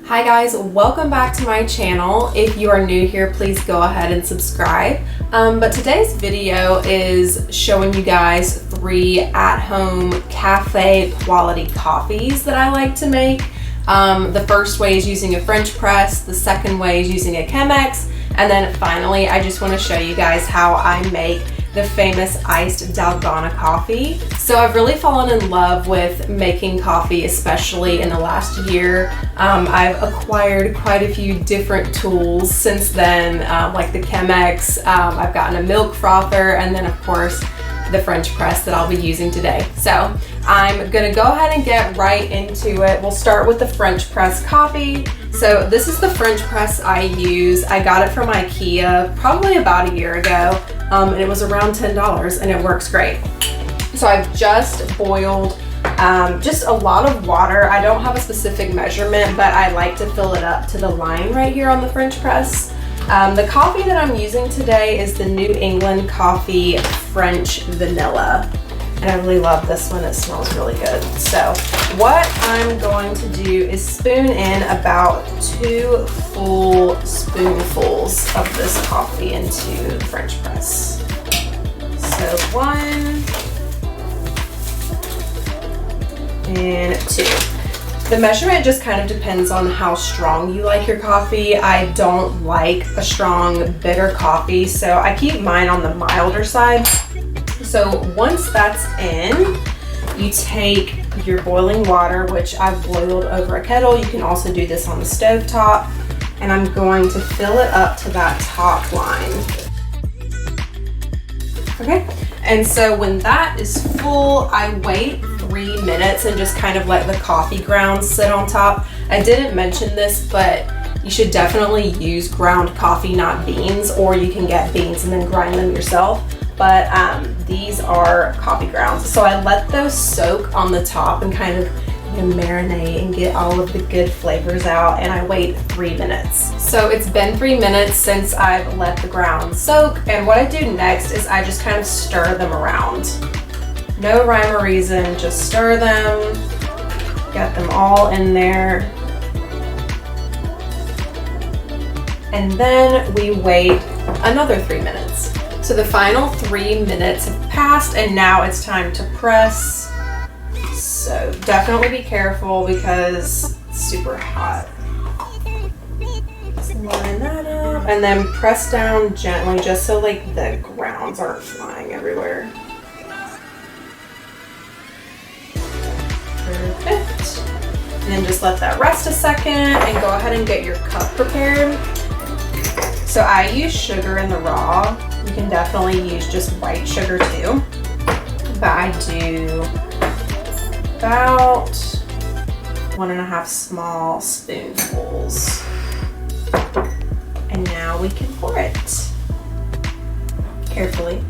Hi guys, welcome back to my channel. If you are new here, please go ahead and subscribe. But today's video is showing you guys 3 at-home cafe quality coffees that I like to make. The first way is using a French press, the second way is using a Chemex, and then finally I just want to show you guys how I make the famous iced Dalgona coffee. So I've really fallen in love with making coffee, especially in the last year. I've acquired quite a few different tools since then, like the Chemex. I've gotten a milk frother, and then of course the French press that I'll be using today. So I'm gonna go ahead and get right into it. We'll start with the French press coffee. So this is the French press I use. I got it from IKEA probably about a year ago, and it was around $10 and it works great. So I've just boiled just a lot of water. I don't have a specific measurement, but I like to fill it up to the line right here on the French press. The coffee that I'm using today is the New England Coffee French Vanilla. And I really love this one, it smells really good. So what I'm going to do is spoon in about 2 full spoonfuls of this coffee into the French press. So 1 and 2. The measurement just kind of depends on how strong you like your coffee. I don't like a strong, bitter coffee, so I keep mine on the milder side. So once that's in, you take your boiling water, which I've boiled over a kettle. You can also do this on the stove top. And I'm going to fill it up to that top line. Okay, and so when that is full, I wait 3 minutes and just kind of let the coffee grounds sit on top. I didn't mention this, but you should definitely use ground coffee, not beans, or you can get beans and then grind them yourself. But these are coffee grounds. So I let those soak on the top and kind of marinate and get all of the good flavors out, and I wait 3 minutes. So it's been 3 minutes since I've let the grounds soak, and what I do next is I just kind of stir them around. No rhyme or reason, just stir them, get them all in there. And then we wait another 3 minutes. So the final 3 minutes have passed, and now it's time to press. So definitely be careful because it's super hot. Just line that up and then press down gently just so like the grounds aren't flying everywhere. Perfect. And then just let that rest a second and go ahead and get your cup prepared. So I use sugar in the raw. You can definitely use just white sugar too, but I do about 1.5 small spoonfuls. And now we can pour it carefully.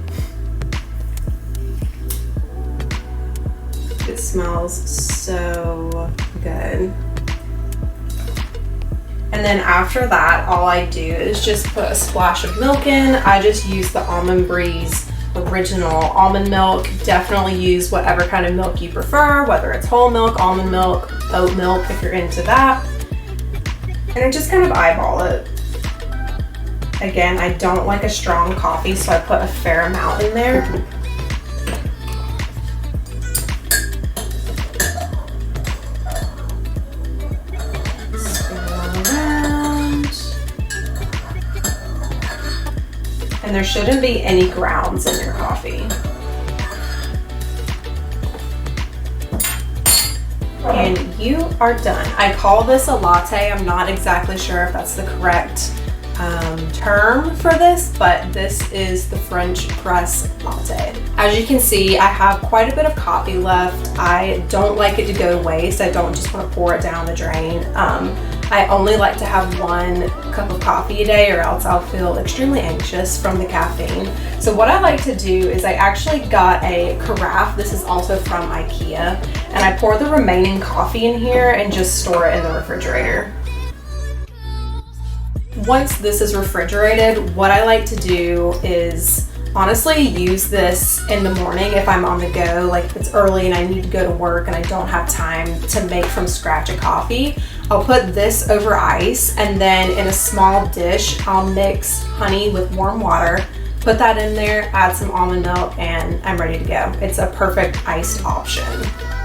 It smells so good. And then after that, all I do is just put a splash of milk in. I just use the Almond Breeze original almond milk. Definitely use whatever kind of milk you prefer, whether it's whole milk, almond milk, oat milk if you're into that. And I just kind of eyeball it. Again, I don't like a strong coffee, so I put a fair amount in there. And there shouldn't be any grounds in your coffee. And you are done. I call this a latte. I'm not exactly sure if that's the correct term for this, but this is the French press latte. As you can see, I have quite a bit of coffee left. I don't like it to go to waste. I don't just want to pour it down the drain. I only like to have 1 cup of coffee a day, or else I'll feel extremely anxious from the caffeine. So what I like to do is I actually got a carafe. This is also from IKEA, and I pour the remaining coffee in here and just store it in the refrigerator. Once this is refrigerated, what I like to do is honestly use this in the morning if I'm on the go, like if it's early and I need to go to work and I don't have time to make from scratch a coffee. I'll put this over ice, and then in a small dish, I'll mix honey with warm water, put that in there, add some almond milk, and I'm ready to go. It's a perfect iced option.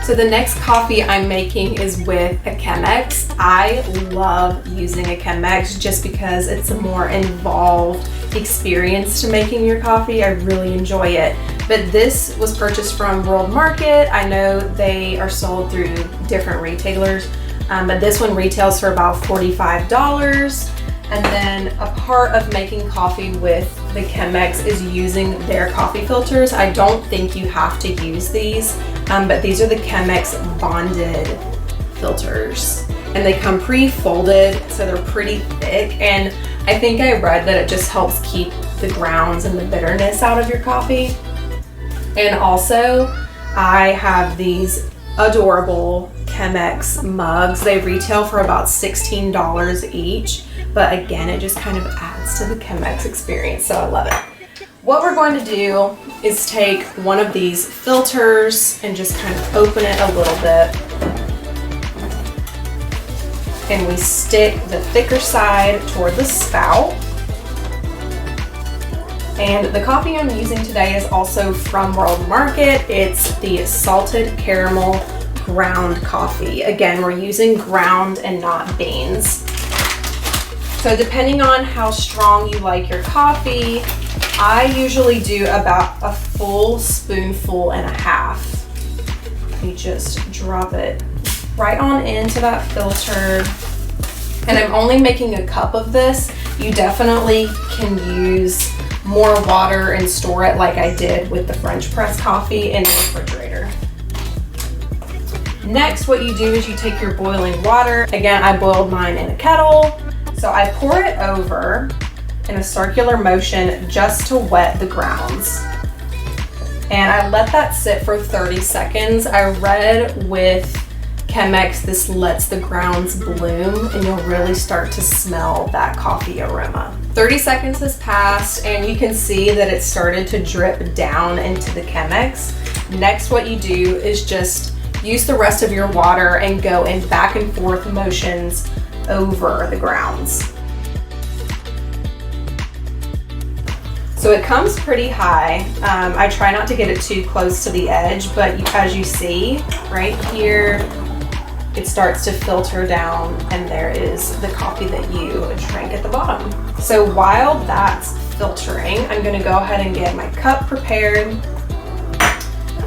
So the next coffee I'm making is with a Chemex. I love using a Chemex just because it's a more involved experience to making your coffee. I really enjoy it. But this was purchased from World Market. I know they are sold through different retailers, but this one retails for about $45. And then a part of making coffee with the Chemex is using their coffee filters. I don't think you have to use these, but these are the Chemex bonded filters. And they come pre-folded, so they're pretty thick. And I think I read that it just helps keep the grounds and the bitterness out of your coffee. And also, I have these adorable Chemex mugs. They retail for about $16 each. But again, it just kind of adds to the Chemex experience, so I love it. What we're going to do is take one of these filters and just kind of open it a little bit. And we stick the thicker side toward the spout. And the coffee I'm using today is also from World Market. It's the salted caramel ground coffee. Again, we're using ground and not beans. So depending on how strong you like your coffee, I usually do about a full spoonful and a half. You just drop it right on into that filter. And I'm only making a cup of this. You definitely can use more water and store it like I did with the French press coffee in the refrigerator. Next, what you do is you take your boiling water. Again, I boiled mine in a kettle. So I pour it over in a circular motion just to wet the grounds. And I let that sit for 30 seconds. I read with Chemex, this lets the grounds bloom and you'll really start to smell that coffee aroma. 30 seconds has passed and you can see that it started to drip down into the Chemex. Next, what you do is just use the rest of your water and go in back and forth motions over the grounds. So it comes pretty high. I try not to get it too close to the edge, but as you see right here, it starts to filter down and there is the coffee that you drank at the bottom. So while that's filtering, I'm gonna go ahead and get my cup prepared.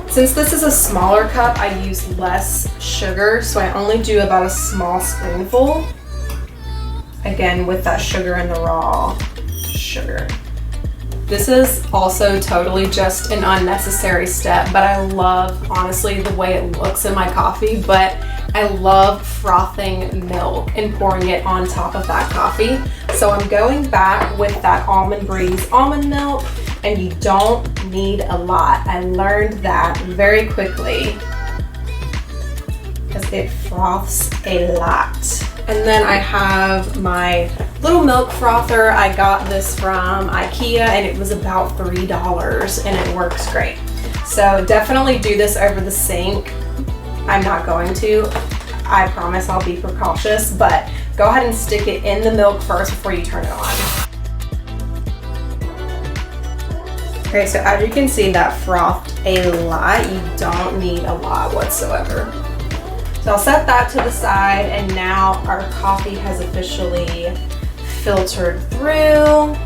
Since this is a smaller cup, I use less sugar, so I only do about a small spoonful. Again, with that sugar and the raw sugar. This is also totally just an unnecessary step, but I love, honestly, the way it looks in my coffee, but I love frothing milk and pouring it on top of that coffee. So I'm going back with that Almond Breeze almond milk, and you don't need a lot. I learned that very quickly because it froths a lot. And then I have my little milk frother. I got this from IKEA and it was about $3 and it works great. So definitely do this over the sink. I'm not going to. I promise I'll be precautious, but go ahead and stick it in the milk first before you turn it on. Okay, so as you can see, that frothed a lot. You don't need a lot whatsoever. So I'll set that to the side, and now our coffee has officially filtered through.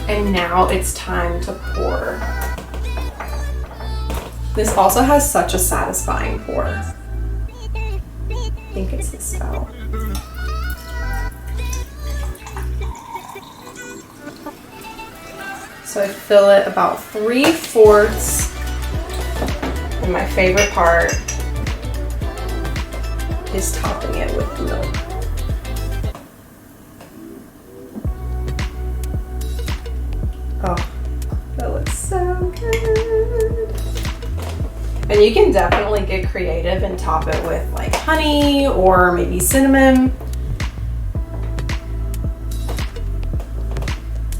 And now it's time to pour. This also has such a satisfying pour. I think it's the spout. So I fill it about 3/4. And my favorite part is topping it with milk. Oh, that looks so good. And you can definitely get creative and top it with like honey or maybe cinnamon.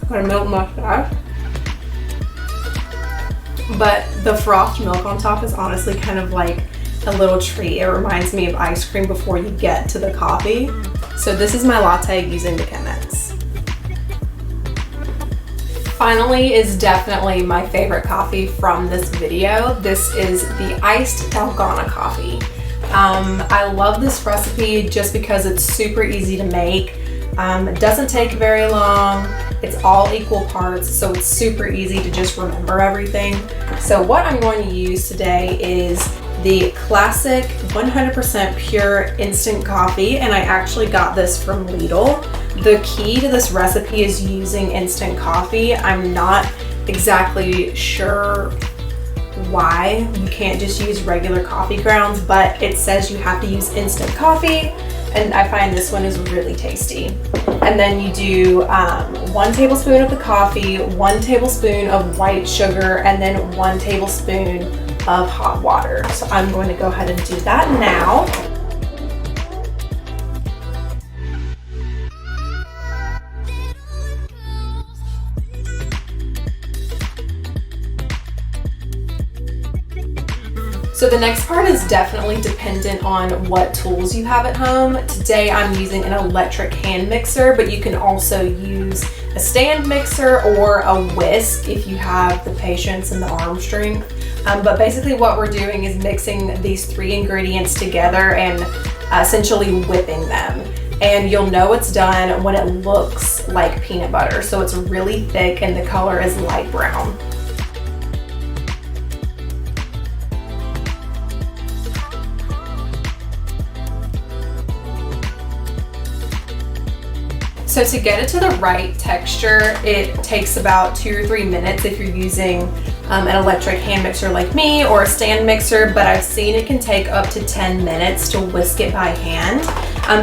I'm gonna milk mustache. But the frothed milk on top is honestly kind of like a little treat. It reminds me of ice cream before you get to the coffee. So this is my latte using the Chemex. Finally is definitely my favorite coffee from this video. This is the iced Dalgona coffee. I love this recipe just because it's super easy to make. It doesn't take very long. It's all equal parts, so it's super easy to just remember everything. So what I'm going to use today is the classic 100% pure instant coffee, and I actually got this from Lidl. The key to this recipe is using instant coffee. I'm not exactly sure why you can't just use regular coffee grounds, but it says you have to use instant coffee, and I find this one is really tasty. And then you do 1 tablespoon of the coffee, 1 tablespoon of white sugar, and then 1 tablespoon of hot water. So I'm going to go ahead and do that now. So the next part is definitely dependent on what tools you have at home. Today I'm using an electric hand mixer, but you can also use a stand mixer or a whisk if you have the patience and the arm strength. But basically what we're doing is mixing these 3 ingredients together and essentially whipping them. And you'll know it's done when it looks like peanut butter. So it's really thick and the color is light brown. So to get it to the right texture, it takes about 2 or 3 minutes if you're using an electric hand mixer like me or a stand mixer, but I've seen it can take up to 10 minutes to whisk it by hand.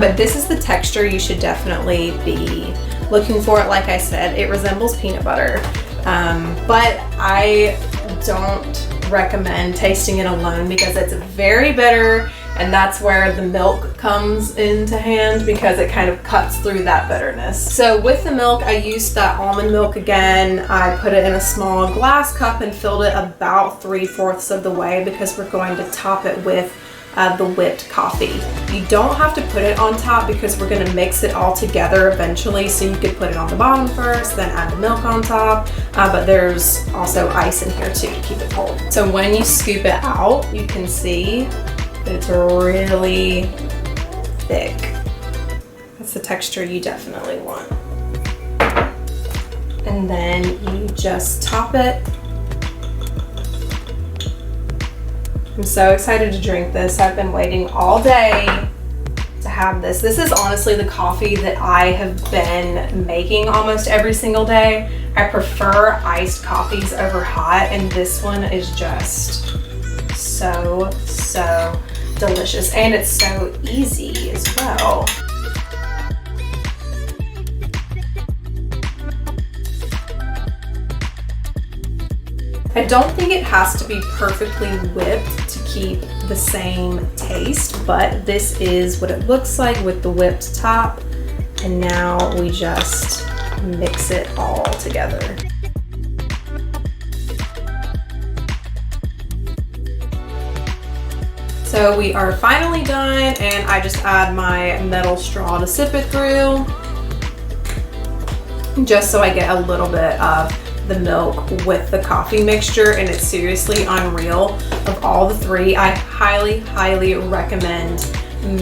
But this is the texture you should definitely be looking for. Like I said, it resembles peanut butter, but I don't recommend tasting it alone because it's very bitter. And that's where the milk comes into hand because it kind of cuts through that bitterness. So with the milk, I used that almond milk again. I put it in a small glass cup and filled it about 3/4 of the way because we're going to top it with the whipped coffee. You don't have to put it on top because we're going to mix it all together eventually. So you could put it on the bottom first, then add the milk on top. But there's also ice in here too to keep it cold. So when you scoop it out, you can see it's really thick. That's the texture you definitely want. And then you just top it. I'm so excited to drink this. I've been waiting all day to have this. This is honestly the coffee that I have been making almost every single day. I prefer iced coffees over hot, and this one is just so delicious, and it's so easy as well. I don't think it has to be perfectly whipped to keep the same taste, but this is what it looks like with the whipped top. And now we just mix it all together. So we are finally done, and I just add my metal straw to sip it through, just so I get a little bit of the milk with the coffee mixture, and it's seriously unreal. Of all the 3, I highly recommend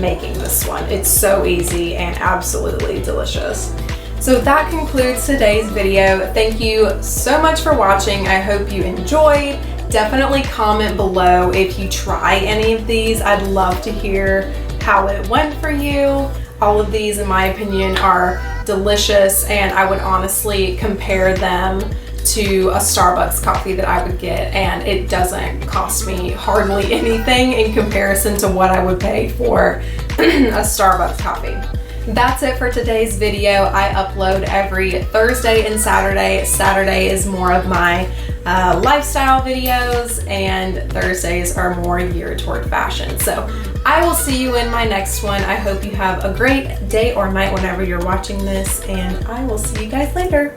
making this one. It's so easy and absolutely delicious. So that concludes today's video. Thank you so much for watching. I hope you enjoyed. Definitely comment below if you try any of these. I'd love to hear how it went for you. All of these, in my opinion, are delicious, and I would honestly compare them to a Starbucks coffee that I would get, and it doesn't cost me hardly anything in comparison to what I would pay for a Starbucks coffee. That's it for today's video. I upload every Thursday and Saturday. Saturday is more of my lifestyle videos, and Thursdays are more geared toward fashion. So I will see you in my next one. I hope you have a great day or night whenever you're watching this, and I will see you guys later.